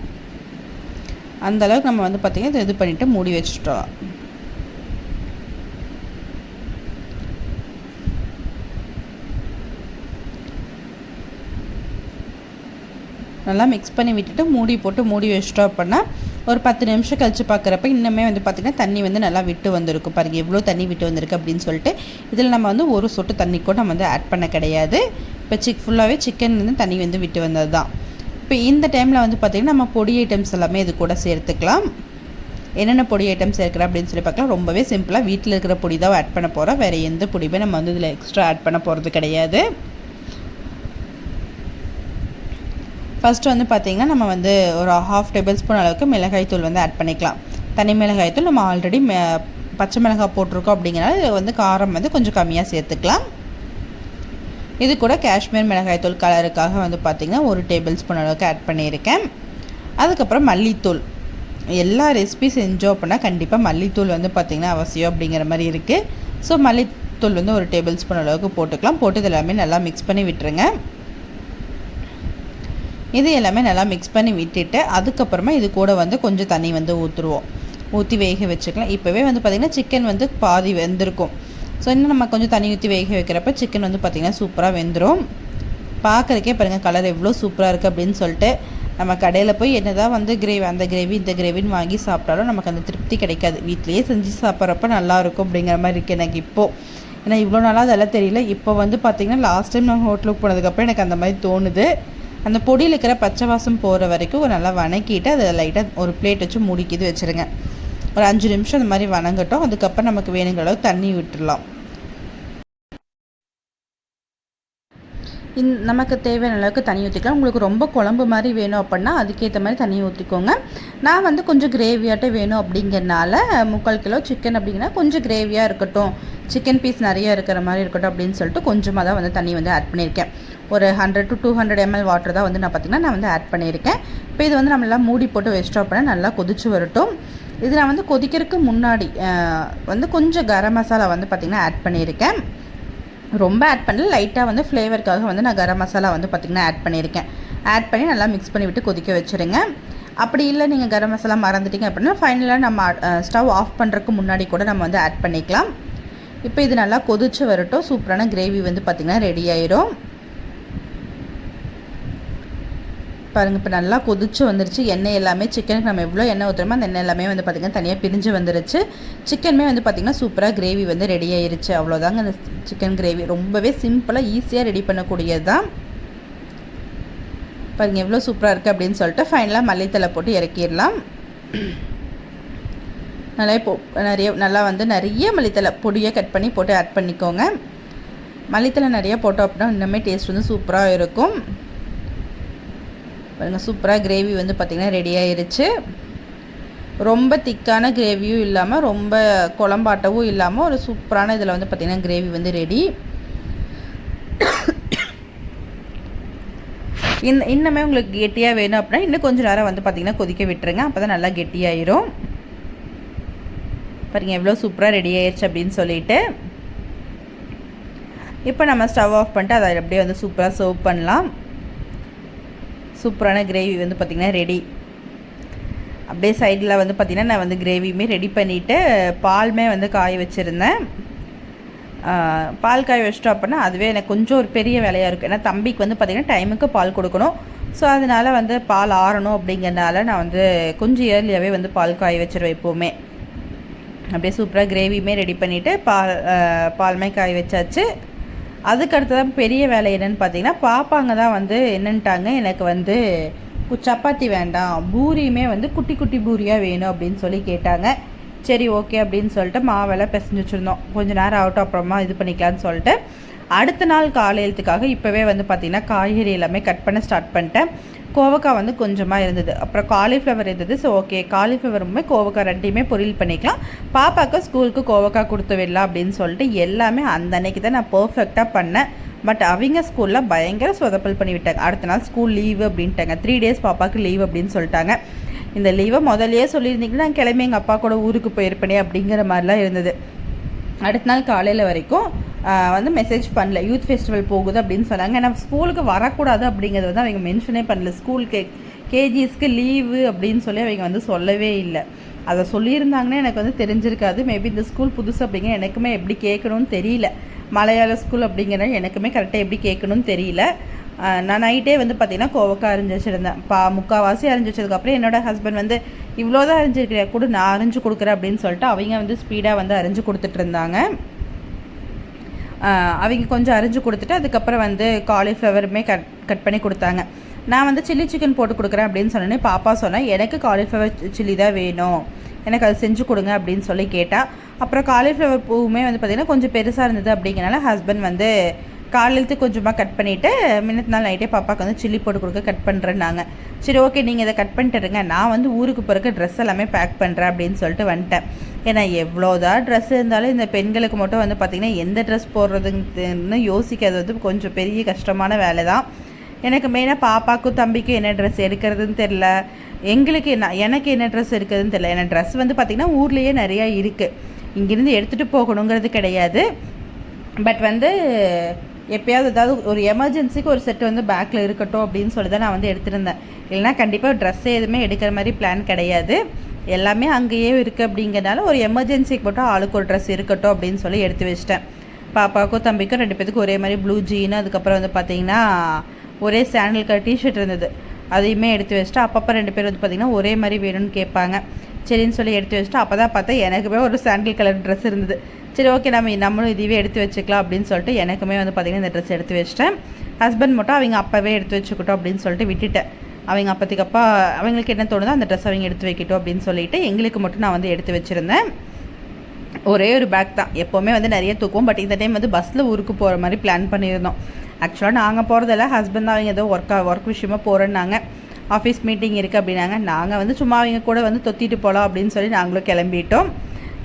அந்தளவுக்கு நம்ம வந்து பார்த்திங்கன்னா இதை இது பண்ணிவிட்டு மூடி வச்சுட்டோம். நல்லா மிக்ஸ் பண்ணி விட்டுட்டு மூடி போட்டு மூடி வச்சிட்டோம் அப்படின்னா ஒரு 10 நிமிஷம் கழித்து பார்க்குறப்ப இன்னுமே வந்து பார்த்திங்கன்னா தண்ணி வந்து நல்லா விட்டு வந்திருக்கும். பாருங்கள் எவ்வளோ தண்ணி விட்டு வந்திருக்கு அப்படின்னு சொல்லிட்டு. இதில் நம்ம வந்து ஒரு சொட்டு தண்ணி கூட நம்ம வந்து ஆட் பண்ண கிடையாது. இப்போ ஃபுல்லாகவே சிக்கன் வந்து தண்ணி வந்து விட்டு வந்தது தான். இப்போ இந்த டைமில் வந்து பார்த்திங்கன்னா நம்ம பொடி ஐட்டம்ஸ் எல்லாமே இது கூட சேர்த்துக்கலாம். என்னென்ன பொடி ஐட்டம்ஸ் சேர்க்குறேன் அப்படின்னு சொல்லி பார்க்கலாம். ரொம்பவே சிம்பிளாக வீட்டில் இருக்கிற பொடி தான் ஆட் பண்ண போகிறோம். வேறு எந்த பொடியுமே நம்ம வந்து இதில் எக்ஸ்ட்ரா ஆட் பண்ண போகிறது கிடையாது. ஃபஸ்ட்டு வந்து பார்த்திங்கன்னா நம்ம வந்து ஒரு 1/2 டேபிள் ஸ்பூன் அளவுக்கு மிளகாய்த்தூள் வந்து ஆட் பண்ணிக்கலாம். தனி மிளகாய்த்தூள் நம்ம ஆல்ரெடி பச்சை மிளகாய் போட்டிருக்கோம் அப்படிங்கிறனால இது வந்து காரம் வந்து கொஞ்சம் கம்மியாக சேர்த்துக்கலாம். இது கூட காஷ்மீர் மிளகாய்த்தூள் கலருக்காக வந்து பார்த்திங்கன்னா 1 டேபிள் ஸ்பூன் அளவுக்கு ஆட் பண்ணியிருக்கேன். அதுக்கப்புறம் மல்லித்தூள். எல்லா ரெசிபி செஞ்சோம் அப்படின்னா கண்டிப்பாக மல்லித்தூள் வந்து பார்த்திங்கன்னா அவசியம் அப்படிங்கிற மாதிரி இருக்குது. ஸோ மல்லித்தூள் வந்து 1 டேபிள் ஸ்பூன் அளவுக்கு போட்டுக்கலாம். போட்டு இது எல்லாமே நல்லா மிக்ஸ் பண்ணி விட்டுருங்க. இது எல்லாமே நல்லா மிக்ஸ் பண்ணி விட்டுட்டு அதுக்கப்புறமா இது கூட வந்து கொஞ்சம் தண்ணி வந்து ஊற்றி வேக வச்சுக்கலாம். இப்போவே வந்து பார்த்திங்கன்னா சிக்கன் வந்து பாதி வெந்திருக்கும். ஸோ இன்னும் நம்ம கொஞ்சம் தண்ணி ஊற்றி வேக வைக்கிறப்ப சிக்கன் வந்து பார்த்திங்கன்னா சூப்பராக வெந்துடும். பார்க்குறதுக்கே பாருங்கள் கலர் எவ்வளோ சூப்பராக இருக்குது அப்படின்னு சொல்லிட்டு. நம்ம கடையில் போய் என்ன தான் வந்து அந்த கிரேவி இந்த கிரேவின்னு வாங்கி சாப்பிட்டாலும் நமக்கு அந்த திருப்தி கிடைக்காது. வீட்டிலையே செஞ்சு சாப்பிட்றப்ப நல்லாயிருக்கும் அப்படிங்கிற மாதிரி இருக்குது எனக்கு இப்போது. ஏன்னா இவ்வளோ நாளாக அதெல்லாம் தெரியல. இப்போ வந்து பார்த்திங்கன்னா லாஸ்ட் டைம் நான் ஹோட்டலுக்கு போனதுக்கப்புறம் எனக்கு அந்த மாதிரி தோணுது. அந்த பொடியில் இருக்கிற பச்சை வாசம் போகிற வரைக்கும் நல்லா வணக்கிட்டு அதை லைட்டாக ஒரு பிளேட் வச்சு மூடிக்கிது வச்சுருங்க. ஒரு 5 நிமிஷம் இந்த மாதிரி வணங்கட்டும். அதுக்கப்புறம் நமக்கு வேணுங்கிற அளவு தண்ணி விட்டுடலாம். நமக்கு தேவையான அளவுக்கு தண்ணி ஊற்றிக்கலாம். உங்களுக்கு ரொம்ப குழம்பு மாதிரி வேணும் அப்படின்னா அதுக்கேற்ற மாதிரி தண்ணி ஊற்றிக்கோங்க. நான் வந்து கொஞ்சம் கிரேவியாட்டே வேணும் அப்படிங்கிறனால 3/4 கிலோ சிக்கன் அப்படிங்கன்னா கொஞ்சம் கிரேவியாக இருக்கட்டும், சிக்கன் பீஸ் நிறைய இருக்கிற மாதிரி இருக்கட்டும் அப்படின்னு சொல்லிட்டு கொஞ்சமாக தான் வந்து தண்ணி வந்து ஆட் பண்ணியிருக்கேன். ஒரு 100 to 200 ml வாட்டர் தான் வந்து நான் வந்து ஆட் பண்ணியிருக்கேன். இப்போ இது வந்து நம்மளாம் மூடி போட்டு வச்சிட்டோம் அப்படின்னா நல்லா கொதிச்சு வரட்டும். இது நான் வந்து கொதிக்கிறதுக்கு முன்னாடி வந்து கொஞ்சம் கரம் மசாலா வந்து பார்த்திங்கன்னா ஆட் பண்ணியிருக்கேன். ரொம்ப ஆட் பண்ணல, லைட்டாக வந்து ஃப்ளேவருக்காக வந்து நான் கரம் மசாலா வந்து பார்த்திங்கன்னா ஆட் பண்ணியிருக்கேன். ஆட் பண்ணி நல்லா மிக்ஸ் பண்ணி விட்டு கொதிக்க வச்சுருங்க. அப்படி இல்லை நீங்கள் கரம் மசாலா மறந்துட்டிங்க அப்படின்னா ஃபைனலாக நம்ம ஸ்டவ் ஆஃப் பண்ணுறதுக்கு முன்னாடி கூட நம்ம வந்து ஆட் பண்ணிக்கலாம். இப்போ இது நல்லா கொதிச்சு வரட்டும். சூப்பரான கிரேவி வந்து பார்த்திங்கன்னா ரெடி ஆயிரும். பாருங்கள் இப்போ நல்லா கொதிச்சு வந்துருச்சு. எண்ணெய் எல்லாமே சிக்கனுக்கு நம்ம எவ்வளோ எண்ணெய் ஊற்றுறோமோ அந்த எண்ணெய் எல்லாமே வந்து பார்த்திங்கன்னா தனியாக பிரிஞ்சு வந்துருச்சு. சிக்கனுமே வந்து பார்த்திங்கன்னா சூப்பராக கிரேவி வந்து ரெடி ஆயிருச்சு. அவ்வளோதாங்க அந்த சிக்கன் கிரேவி. ரொம்பவே சிம்பிளாக ஈஸியாக ரெடி பண்ணக்கூடியது தான். பாருங்கள் எவ்வளோ சூப்பராக இருக்குது அப்படின்னு சொல்லிட்டு ஃபைனலாக மல்லித்தலை போட்டு இறக்கிடலாம். நல்லா வந்து நிறைய மல்லித்தலை பொடியாக கட் பண்ணி போட்டு ஆட் பண்ணிக்கோங்க. மல்லித்தலை நிறைய போட்டோம் அப்படின்னா இன்னுமே டேஸ்ட் வந்து சூப்பராக இருக்கும். பாருங்கள் சூப்பராக கிரேவி வந்து பார்த்திங்கன்னா ரெடி ஆயிருச்சு. ரொம்ப திக்கான கிரேவியும் இல்லாமல் ரொம்ப குழம்பாட்டவும் இல்லாமல் ஒரு சூப்பரான இதில் வந்து பார்த்திங்கன்னா கிரேவி வந்து ரெடி. இன்னுமே உங்களுக்கு கெட்டியாக வேணும் அப்படின்னா இன்னும் கொஞ்சம் நேரம் வந்து பார்த்திங்கன்னா கொதிக்க விட்டுருங்க. அப்போ தான் நல்லா கெட்டியாயிரும். பாருங்கள் எவ்வளோ சூப்பராக ரெடி ஆயிடுச்சு அப்படின்னு சொல்லிட்டு. இப்போ நம்ம ஸ்டவ் ஆஃப் பண்ணிட்டு அதை அப்படியே வந்து சூப்பராக சர்வ் பண்ணலாம். சூப்பரான கிரேவி வந்து பார்த்திங்கன்னா ரெடி. அப்படியே சைடில் வந்து பார்த்திங்கன்னா நான் வந்து கிரேவியுமே ரெடி பண்ணிவிட்டு பாலுமே வந்து காய வச்சுருந்தேன். பால் காய வச்சிட்டோம் அப்படின்னா அதுவே எனக்கு கொஞ்சம் ஒரு பெரிய வேலையாக இருக்குது. ஏன்னா தம்பிக்கு வந்து பார்த்திங்கன்னா டைமுக்கு பால் கொடுக்கணும். ஸோ அதனால் வந்து பால் ஆறணும் அப்படிங்கிறனால நான் வந்து கொஞ்சம் இயர்லியாகவே வந்து பால் காய வச்சுருவேன் எப்போவுமே. அப்படியே சூப்பராக கிரேவியுமே ரெடி பண்ணிவிட்டு பாலுமே காய வச்சாச்சு. அதுக்கடுத்ததான் பெரிய வேலை என்னென்னு பார்த்தீங்கன்னா பாப்பாங்க தான் வந்து என்னன்ட்டாங்க, எனக்கு வந்து சப்பாத்தி வேண்டாம், பூரியுமே வந்து குட்டி குட்டி பூரியாக வேணும் அப்படின்னு சொல்லி கேட்டாங்க. சரி ஓகே அப்படின்னு சொல்லிட்டு மாவெல்லாம் பிசைஞ்சு வச்சுருந்தோம். கொஞ்சம் நேரம் ஆகட்டும் அப்புறமா இது பண்ணிக்கலான்னு சொல்லிட்டு அடுத்த நாள் காலையிலத்துக்காக இப்போவே வந்து பார்த்திங்கன்னா காய்கறி எல்லாமே கட் பண்ண ஸ்டார்ட் பண்ணிட்டேன். கோவக்காய் வந்து கொஞ்சமாக இருந்தது, அப்புறம் காலிஃப்ளவர் இருந்தது. ஸோ ஓகே காலிஃப்ளவருமே கோவக்காய் ரெண்டையுமே பொரியல் பண்ணிக்கலாம். பாப்பாவுக்கு ஸ்கூலுக்கு கோவக்காய் கொடுத்து விடலாம் அப்படின்னு சொல்லிட்டு எல்லாமே அந்த அன்னைக்கு தான் நான் பர்ஃபெக்டாக பண்ணேன். பட் அவங்க ஸ்கூலில் பயங்கர சொதப்பல் பண்ணி விட்டாங்க. அடுத்த நாள் ஸ்கூல் லீவு அப்படின்ட்டாங்க. 3 days பாப்பாவுக்கு லீவ் அப்படின்னு சொல்லிட்டாங்க. இந்த லீவை முதலையே சொல்லியிருந்தீங்கன்னா நான் கிளம்பி எங்கள் அப்பா கூட ஊருக்கு போயிருப்பேனே அப்படிங்கிற மாதிரிலாம் இருந்தது. அடுத்த நாள் காலையில் வரைக்கும் வந்து மெசேஜ் பண்ணல, யூத் ஃபெஸ்டிவல் போகுது அப்படின்னு சொன்னாங்க. ஏன்னா ஸ்கூலுக்கு வரக்கூடாது அப்படிங்கிறது வந்து அவங்க மென்ஷனே பண்ணல. ஸ்கூலுக்கு கேஜிஸ்க்கு லீவு அப்படின்னு சொல்லி அவங்க வந்து சொல்லவே இல்லை. அதை சொல்லியிருந்தாங்கன்னா எனக்கு வந்து தெரிஞ்சிருக்காது. மேபி இந்த ஸ்கூல் புதுசு அப்படிங்கிற எனக்குமே எப்படி கேட்கணும்னு தெரியல. மலையாள ஸ்கூல் அப்படிங்கிற எனக்குமே கரெக்டாக எப்படி கேட்கணும்னு தெரியல. நான் நைட்டே வந்து பார்த்திங்கன்னா கோவக்காய் அரிஞ்சு வச்சுருந்தேன். முக்கால்வாசி அரிஞ்சு வச்சதுக்கப்புறம் என்னோடய ஹஸ்பண்ட் வந்து இவ்வளோதான் அரிஞ்சிருக்கிறியா கூட நான் அரிஞ்சு கொடுக்குறேன் அப்படின்னு சொல்லிட்டு அவங்க வந்து ஸ்பீடாக வந்து அரிஞ்சு கொடுத்துட்டு இருந்தாங்க. அவங்க கொஞ்சம் அரிஞ்சு கொடுத்துட்டு அதுக்கப்புறம் வந்து காலிஃப்ளவருமே கட் பண்ணி கொடுத்தாங்க. நான் வந்து சில்லி சிக்கன் போட்டு கொடுக்குறேன் அப்படின்னு சொன்னோன்னே பாப்பா சொன்னேன் எனக்கு காலிஃப்ளவர் சில்லி தான் வேணும், எனக்கு அது செஞ்சு கொடுங்க அப்படின்னு சொல்லி கேட்டால். அப்புறம் காலிஃப்ளவர் பூவுமே வந்து பார்த்திங்கன்னா கொஞ்சம் பெருசாக இருந்தது அப்படிங்கிறனால ஹஸ்பண்ட் வந்து காலையிலத்து கொஞ்சமாக கட் பண்ணிவிட்டு முன்னத்து நாள் நைட்டே பாப்பாவுக்கு வந்து சில்லி போட்டு கொடுக்க கட் பண்ணுறேன்னாங்க. சரி ஓகே நீங்கள் இதை கட் பண்ணிட்டுருங்க, நான் வந்து ஊருக்கு பிறகு ட்ரெஸ் எல்லாமே பேக் பண்ணுறேன் அப்படின்னு சொல்லிட்டு வந்துட்டேன். ஏன்னா எவ்வளோதான் ட்ரெஸ் இருந்தாலும் இந்த பெண்களுக்கு மட்டும் வந்து பார்த்திங்கன்னா எந்த ட்ரெஸ் போடுறதுன்னு யோசிக்கிறது வந்து கொஞ்சம் பெரிய கஷ்டமான வேலை தான். எனக்கு மெயினாக பாப்பாவுக்கும் தம்பிக்கும் என்ன ட்ரெஸ் எடுக்கிறதுன்னு தெரில, எனக்கு என்ன ட்ரெஸ் எடுக்கிறதுன்னு தெரில. ஏன்னா ட்ரெஸ் வந்து பார்த்திங்கன்னா ஊர்லேயே நிறையா இருக்குது, இங்கேருந்து எடுத்துகிட்டு போகணுங்கிறது கிடையாது. பட் வந்து எப்போயாவது ஏதாவது ஒரு எமர்ஜென்சிக்கு ஒரு செட்டு வந்து பேக்கில் இருக்கட்டும் அப்படின்னு சொல்லி தான் நான் வந்து எடுத்துருந்தேன். இல்லைனா கண்டிப்பாக ட்ரெஸ்ஸே எதுவுமே எடுக்கிற மாதிரி பிளான் கிடையாது, எல்லாமே அங்கேயே இருக்குது. அப்படிங்கிறனால ஒரு எமர்ஜென்சிக்கு மட்டும் ஆளுக்கு ஒரு ட்ரெஸ் இருக்கட்டும் அப்படின்னு சொல்லி எடுத்து வச்சிட்டேன். பாப்பாவுக்கும் தம்பிக்கும் 2 பேத்துக்கும் ஒரே மாதிரி ப்ளூ ஜீனு, அதுக்கப்புறம் வந்து பார்த்திங்கன்னா ஒரே சாண்டில் கலர் டிஷர்ட் இருந்தது, அதையுமே எடுத்து வச்சுட்டு அப்பப்போ 2 பேர் வந்து பார்த்திங்கன்னா ஒரே மாதிரி வேணும்னு கேட்பாங்க. சரின்னு சொல்லி எடுத்து வச்சுட்டு அப்போ தான் பார்த்தா எனக்குமே ஒரு சாண்டில் கலர் ட்ரெஸ் இருந்தது. சரி ஓகே நம்மளும் இதுவே எடுத்து வச்சுக்கலாம் அப்படின்னு சொல்லிட்டு எனக்குமே வந்து பார்த்திங்கன்னா இந்த ட்ரெஸ் எடுத்து வச்சிட்டேன். ஹஸ்பண்ட் மட்டும் அவங்க அப்போவே எடுத்து வச்சுக்கிட்டோம் அப்படின்னு சொல்லிட்டு விட்டுட்டேன். அவங்க அப்போதைக்கப்பா அவங்களுக்கு என்ன தோணுதோ அந்த ட்ரெஸ் அவங்க எடுத்து வைக்கட்டும் அப்படின்னு சொல்லிட்டு எங்களுக்கு மட்டும் நான் வந்து எடுத்து வச்சுருந்தேன். ஒரே ஒரு பேக் தான், எப்போவுமே வந்து நிறைய தூக்கும். பட் இந்த டைம் வந்து பஸ்ஸில் ஊருக்கு போகிற மாதிரி பிளான் பண்ணியிருந்தோம். ஆக்சுவலாக நாங்கள் போகிறதில்ல, ஹஸ்பண்ட் தான் அவங்க ஏதோ ஒர்க் விஷயமா போகிறேன்னாங்க, ஆஃபீஸ் மீட்டிங் இருக்குது அப்படின்னாங்க. நாங்கள் வந்து சும்மா அவங்க கூட வந்து தொத்திட்டு போகலாம் அப்படின்னு சொல்லி நாங்களும் கிளம்பிட்டோம்.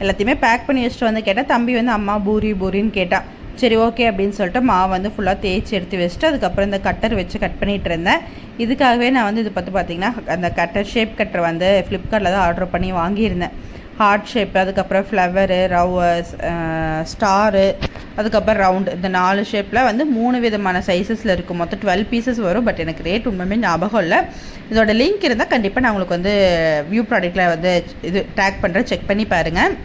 எல்லாத்தையுமே பேக் பண்ணி வச்சுட்டு வந்து கேட்டால் தம்பி வந்து அம்மா பூரின்னு கேட்டான். சரி ஓகே அப்படின்னு சொல்லிட்டு மாவு வந்து ஃபுல்லாக தேய்ச்சி எடுத்து வச்சுட்டு அதுக்கப்புறம் இந்த கட்டர் வச்சு கட் பண்ணிகிட்டு இருந்தேன். இதுக்காகவே நான் வந்து இது பார்த்திங்கன்னா அந்த ஷேப் கட்டர் வந்து ஃப்ளிப்கார்ட்டில் தான் ஆர்டர் பண்ணி வாங்கியிருந்தேன். ஹார்ட் ஷேப்பு, அதுக்கப்புறம் ஃப்ளவரு, ஸ்டாரு, அதுக்கப்புறம் ரவுண்டு, இந்த 4 ஷேப்பில் வந்து 3 விதமான சைஸஸில் இருக்கும். மொத்தம் 12 பீசஸ் வரும். பட் எனக்கு ரேட் உண்மையுமே ஞாபகம் இல்லை. இதோட லிங்க் இருந்தால் கண்டிப்பாக நான் உங்களுக்கு வந்து வியூ ப்ராடக்ட்டில் வந்து இது டேக் பண்ணுறேன், செக் பண்ணி பாருங்கள்.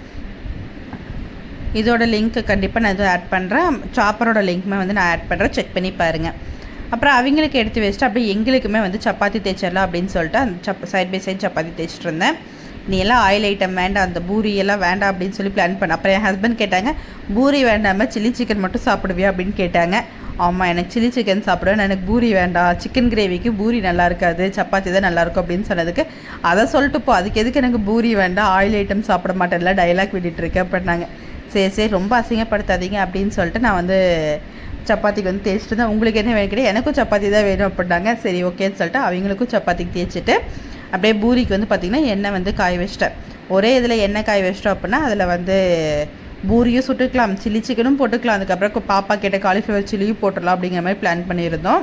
இதோட லிங்க்கு கண்டிப்பாக நான் ஆட் பண்ணுறேன், சாப்பரோட லிங்க்குமே வந்து நான் ஆட் பண்ணுறேன், செக் பண்ணி பாருங்கள். அப்புறம் அவங்களுக்கு எடுத்து வச்சுட்டு அப்படியே எங்களுக்குமே வந்து சப்பாத்தி தேய்ச்சிடலாம் அப்படின்னு சொல்லிட்டு அந்த சைட் பை சைட் சப்பாத்தி தேய்ச்சிட்டு இருந்தேன். நீ எல்லாம் ஆயில் ஐட்டம் வேண்டாம், அந்த பூரி எல்லாம் வேண்டாம் அப்படின்னு சொல்லி பிளான் பண்ணேன். அப்புறம் என் ஹஸ்பண்ட் கேட்டாங்க, பூரி வேண்டாமல் சில்லி சிக்கன் மட்டும் சாப்பிடுவியா அப்படின்னு கேட்டாங்க. ஆமாம் எனக்கு சில்லி சிக்கன் சாப்பிடுவேன், எனக்கு பூரி வேண்டாம், சிக்கன் கிரேவிக்கு பூரி நல்லா இருக்காது, சப்பாத்தி தான் நல்லாயிருக்கும் அப்படின்னு சொன்னதுக்கு அதை சொல்லிட்டு போ, அதுக்கு எதுக்கு எனக்கு பூரி வேண்டாம், ஆயில் ஐட்டம் சாப்பிட மாட்டேன்ல டைலாக் விட்டுட்டு இருக்கேன் அப்படின்னாங்க. சரி ரொம்ப அசிங்கப்படுத்தாதீங்க அப்படின்னு சொல்லிட்டு நான் வந்து சப்பாத்திக்கு வந்து தேய்ச்சிட்டு தான், உங்களுக்கு என்ன வேணும் கிடையாது, எனக்கும் சப்பாத்தி தான் வேணும் அப்படின்னாங்க. சரி ஓகேன்னு சொல்லிட்டு அவங்களுக்கும் சப்பாத்திக்கு தேய்ச்சிட்டு அப்படியே பூரிக்கு வந்து பார்த்திங்கன்னா எண்ணெய் வந்து காய வச்சிட்டேன். ஒரே இதில் எண்ணெய் காய வச்சிட்டோம் அப்படின்னா அதில் வந்து பூரியும் சுட்டுக்கலாம், சில்லி சிக்கனும் போட்டுக்கலாம், அதுக்கப்புறம் பாப்பா கேட்ட காலிஃப்ளவர் சில்லியும் போட்டுடலாம் அப்படிங்கிற மாதிரி பிளான் பண்ணியிருந்தோம்.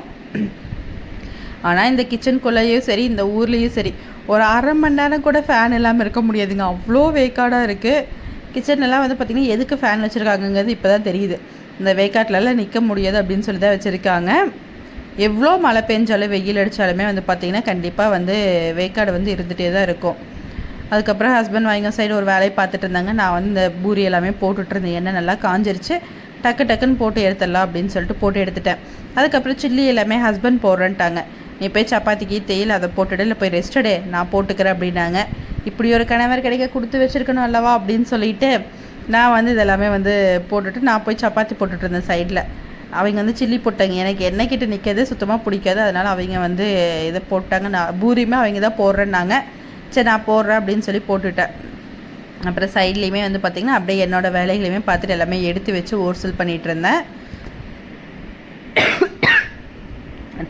ஆனால் இந்த கிச்சனுக்குள்ளேயும் சரி இந்த ஊர்லேயும் சரி ஒரு 1/2 மணி நேரம் கூட ஃபேன் இல்லாமல் இருக்க முடியாதுங்க, அவ்வளோ வேக்காடாக இருக்குது. கிச்சன்லாம் வந்து பார்த்திங்கன்னா எதுக்கு ஃபேன் வச்சுருக்காங்கங்கிறது இப்போ தான் தெரியுது. இந்த வேக்காட்டிலலாம் நிற்க முடியாது அப்படின்னு சொல்லி தான் வச்சுருக்காங்க. எவ்வளோ மழை பெஞ்சாலும் வெயில் அடித்தாலுமே வந்து பார்த்திங்கன்னா கண்டிப்பாக வந்து வேக்காடு வந்து இருந்துகிட்டே தான் இருக்கும். அதுக்கப்புறம் ஹஸ்பண்ட் வாங்க சைடு ஒரு வேலையை பார்த்துட்டு இருந்தாங்க. நான் வந்து இந்த பூரி எல்லாமே போட்டுட்ருந்தேன், எண்ணெய் நல்லா காஞ்சிருச்சு, டக்குன்னு போட்டு எடுத்துடலாம் அப்படின்னு சொல்லிட்டு போட்டு எடுத்துட்டேன். அதுக்கப்புறம் சில்லி எல்லாமே ஹஸ்பண்ட் போடுறேன்ட்டாங்க. நீ போய் சப்பாத்திக்கு தேயில் அதை போட்டுடு, இல்லை போய் ரெஸ்டடே நான் போட்டுக்கிறேன் அப்படின்னாங்க. இப்படி ஒரு கணவர் கிடைக்க கொடுத்து வச்சுருக்கணும் அல்லவா அப்படின்னு சொல்லிட்டு நான் வந்து இதெல்லாமே வந்து போட்டுட்டு நான் போய் சப்பாத்தி போட்டுட்டு இருந்தேன் சைடில். அவங்க வந்து சில்லி போட்டாங்க, எனக்கு எண்ணெய் கிட்ட நிற்கிறது சுத்தமாக பிடிக்காது, அதனால் அவங்க வந்து இதை போட்டாங்க. நான் பூரியுமே அவங்க தான் போடுறேன்னாங்க. சரி நான் போடுறேன் அப்படின்னு சொல்லி போட்டுவிட்டேன். அப்புறம் சைட்லேயுமே வந்து பார்த்திங்கன்னா அப்படியே என்னோடய வேலைகளையுமே பார்த்துட்டு எல்லாமே எடுத்து வச்சு ஓர்சல் பண்ணிகிட்டு இருந்தேன்.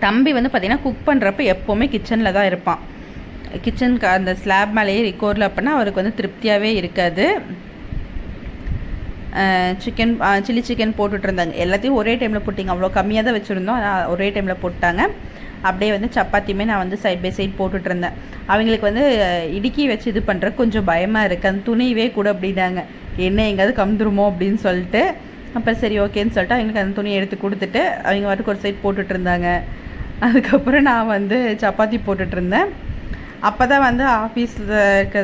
தம்பி வந்து பார்த்திங்கன்னா குக் பண்ணுறப்ப எப்போவுமே கிச்சனில் தான் இருப்பான். கிச்சனுக்கு அந்த ஸ்லாப் மேலேயே ரிக்கோரில் அப்படின்னா அவருக்கு வந்து திருப்தியாகவே இருக்காது. சில்லி சிக்கன் போட்டுட்ருந்தாங்க, எல்லாத்தையும் ஒரே டைமில் போட்டிங்க, அவ்வளோ கம்மியாக தான் வச்சுருந்தோம், ஆனால் ஒரே டைமில் போட்டாங்க. அப்படியே வந்து சப்பாத்தியுமே நான் வந்து சைட் பை சைட் போட்டுட்ருந்தேன். அவங்களுக்கு வந்து இடுக்கி வச்சு இது பண்ணுற கொஞ்சம் பயமாக இருக்குது, அந்த துணியவே கூட அப்படின்னாங்க, என்ன எங்கேயாவது கம்ந்துருமோ அப்படின்னு சொல்லிட்டு. அப்புறம் சரி ஓகேன்னு சொல்லிட்டு அவங்களுக்கு அந்த துணியை எடுத்து கொடுத்துட்டு அவங்க வாட்டுக்கு ஒரு சைட் போட்டுட்ருந்தாங்க. அதுக்கப்புறம் நான் வந்து சப்பாத்தி போட்டுட்ருந்தேன். அப்போ தான் வந்து ஆஃபீஸில்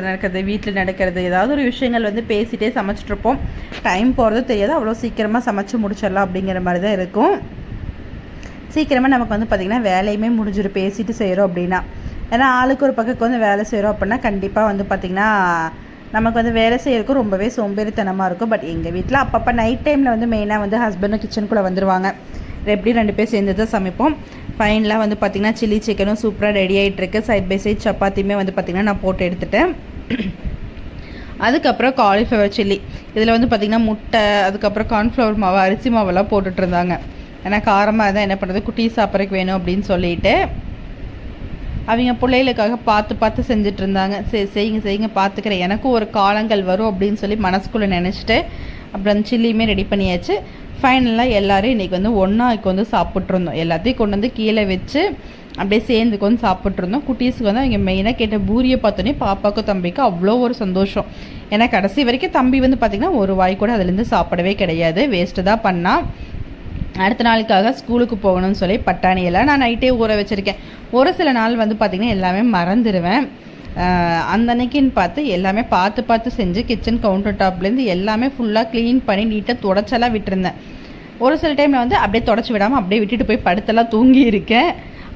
நடக்கிறது, வீட்டில் நடக்கிறது, ஏதாவது ஒரு விஷயங்கள் வந்து பேசிகிட்டே சமைச்சிட்ருப்போம். டைம் போகிறது தெரியாது, அவ்வளோ சீக்கிரமாக சமைச்சு முடிச்சிடலாம் அப்படிங்கிற மாதிரி தான் இருக்கும். சீக்கிரமாக நமக்கு வந்து பார்த்திங்கன்னா வேலையுமே முடிஞ்சிடும் பேசிட்டு செய்கிறோம் அப்படின்னா. ஏன்னா ஆளுக்கு ஒரு பக்கம் வந்து வேலை செய்கிறோம் அப்படின்னா கண்டிப்பாக வந்து பார்த்திங்கன்னா நமக்கு வந்து வேலை செய்யறதுக்கும் ரொம்பவே சோம்பேறித்தனமாக இருக்கும். பட் எங்கள் வீட்டில் அப்பப்போ நைட் டைமில் வந்து மெயினாக வந்து ஹஸ்பண்டும் கிச்சனுக்குள்ளே வந்துடுவாங்க, எப்படி 2 பேர் சேர்ந்து தான் சமைப்போம். ஃபைனலாக வந்து பார்த்திங்கன்னா சில்லி சிக்கனும் சூப்பராக ரெடி ஆகிட்டுருக்கு. சைட் பை சைட் சப்பாத்தியுமே வந்து பார்த்திங்கன்னா நான் போட்டு எடுத்துட்டேன். அதுக்கப்புறம் காலிஃப்ளவர் சில்லி, இதில் வந்து பார்த்திங்கன்னா முட்டை, அதுக்கப்புறம் கார்ன்ஃப்ளவர் மாவு, அரிசி மாவெல்லாம் போட்டுட்ருந்தாங்க. ஏன்னா காரமாக இருந்தால் என்ன பண்ணுறது, குட்டி சாப்பிட்றதுக்கு வேணும் அப்படின்னு சொல்லிட்டு அவங்க பிள்ளைகளுக்காக பார்த்து செஞ்சுட்டு இருந்தாங்க. சரி செய்யுங்க பார்த்துக்கிறேன், எனக்கும் ஒரு காலங்கள் வரும் அப்படின்னு சொல்லி மனசுக்குள்ளே நினச்சிட்டு அப்புறம் சில்லியுமே ரெடி பண்ணியாச்சு. ஃபைனலாக எல்லோரும் இன்றைக்கி வந்து ஒன்றாக்கு வந்து சாப்பிட்ருந்தோம். எல்லாத்தையும் கொண்டு வந்து கீழே வச்சு அப்படியே சேர்ந்துக்கு வந்து சாப்பிட்ருந்தோம். குட்டீஸுக்கு வந்து அவங்க மெயினாக கேட்ட பூரியை பார்த்தோன்னே பாப்பாவுக்கும் தம்பிக்கும் அவ்வளோ ஒரு சந்தோஷம். ஏன்னா கடைசி வரைக்கும் தம்பி வந்து பார்த்திங்கன்னா ஒரு வாய் கூட அதுலேருந்து சாப்பிடவே கிடையாது, வேஸ்ட்டு தான் பண்ணால். அடுத்த நாளுக்காக ஸ்கூலுக்கு போகணும்னு சொல்லி பட்டாணியெல்லாம் நான் நைட்டே ஊற வச்சுருக்கேன். ஒரு சில நாள் வந்து பார்த்திங்கன்னா எல்லாமே மறந்துடுவேன். அந்த அன்னைக்குன்னு பார்த்து எல்லாமே பார்த்து செஞ்சு கிச்சன் கவுண்டர் டாப்லேருந்து எல்லாமே ஃபுல்லாக க்ளீன் பண்ணி நீட்டாக தொடச்செல்லாம் விட்டுருந்தேன். ஒரு சில டைமில் வந்து அப்படியே தொடச்சி விடாமல் அப்படியே விட்டுட்டு போய் படுத்தெல்லாம் தூங்கி இருக்கேன்,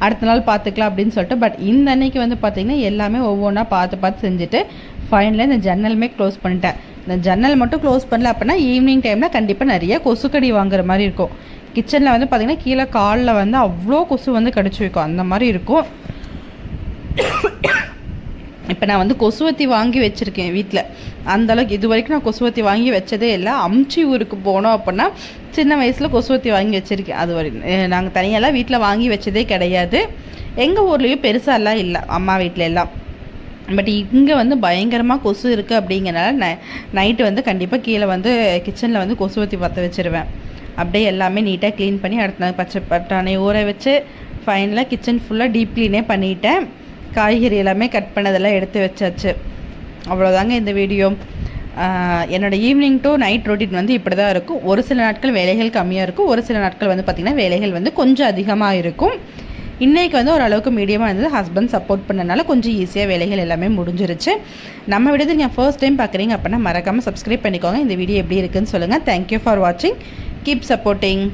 அடுத்த நாள் பார்த்துக்கலாம் அப்படின்னு சொல்லிட்டு. பட் இந்த அன்னைக்கு வந்து பார்த்திங்கன்னா எல்லாமே ஒவ்வொன்றா பார்த்து செஞ்சுட்டு ஃபைனலாக இந்த ஜன்னலுமே க்ளோஸ் பண்ணிட்டேன். இந்த ஜன்னல் மட்டும் க்ளோஸ் பண்ணல அப்படின்னா ஈவினிங் டைமில் கண்டிப்பாக நிறைய கொசுக்கடி வாங்குற மாதிரி இருக்கும். கிச்சனில் வந்து பார்த்திங்கன்னா கீழே காலில் வந்து அவ்வளோ கொசு வந்து கடிச்சு வைக்கும், அந்த மாதிரி இருக்கும். இப்போ நான் வந்து கொசுவத்தி வாங்கி வச்சுருக்கேன் வீட்டில். அந்தளவுக்கு இது வரைக்கும் நான் கொசுவத்தி வாங்கி வச்சதே இல்லை. அம்ச்சி ஊருக்கு போனோம் அப்படின்னா சின்ன வயசில் கொசுவத்தி வாங்கி வச்சுருக்கேன். அது வரைக்கும் நாங்கள் தனியெல்லாம் வீட்டில் வாங்கி வச்சதே கிடையாது. எங்கள் ஊர்லேயும் பெருசாலாம் இல்லை, அம்மா வீட்டில் எல்லாம். பட் இங்கே வந்து பயங்கரமாக கொசு இருக்குது அப்படிங்கிறனால நைட்டு வந்து கண்டிப்பாக கீழே வந்து கிச்சனில் வந்து கொசுவத்தி பற்ற வச்சுருவேன். அப்படியே எல்லாமே நீட்டாக க்ளீன் பண்ணி அடுத்த நாள் பச்சை பட்டாணி ஊற வச்சு ஃபைனலாக கிச்சன் ஃபுல்லாக டீப் க்ளீனே பண்ணிவிட்டேன். காய்கறி எல்லாமே கட் பண்ணதெல்லாம் எடுத்து வச்சாச்சு. அவ்வளோதாங்க இந்த வீடியோ. என்னோடய ஈவினிங் டு நைட் ரொட்டீன் வந்து இப்படி தான் இருக்கும். ஒரு சில நாட்கள் வேலைகள் கம்மியாக இருக்கும், ஒரு சில நாட்கள் வந்து பார்த்திங்கன்னா வேலைகள் வந்து கொஞ்சம் அதிகமாக இருக்கும். இன்றைக்கி வந்து ஓரளவுக்கு மீடியமாக இருந்தது. ஹஸ்பண்ட் சப்போர்ட் பண்ணனால கொஞ்சம் ஈஸியாக வேலைகள் எல்லாமே முடிஞ்சிருச்சு. நம்ம வீடியோ நீங்கள் ஃபர்ஸ்ட் டைம் பார்க்குறீங்க அப்படின்னா மறக்காமல் சப்ஸ்கிரைப் பண்ணிக்கோங்க. இந்த வீடியோ எப்படி இருக்குன்னு சொல்லுங்கள். தேங்க்யூ ஃபார் வாட்சிங். Keep supporting.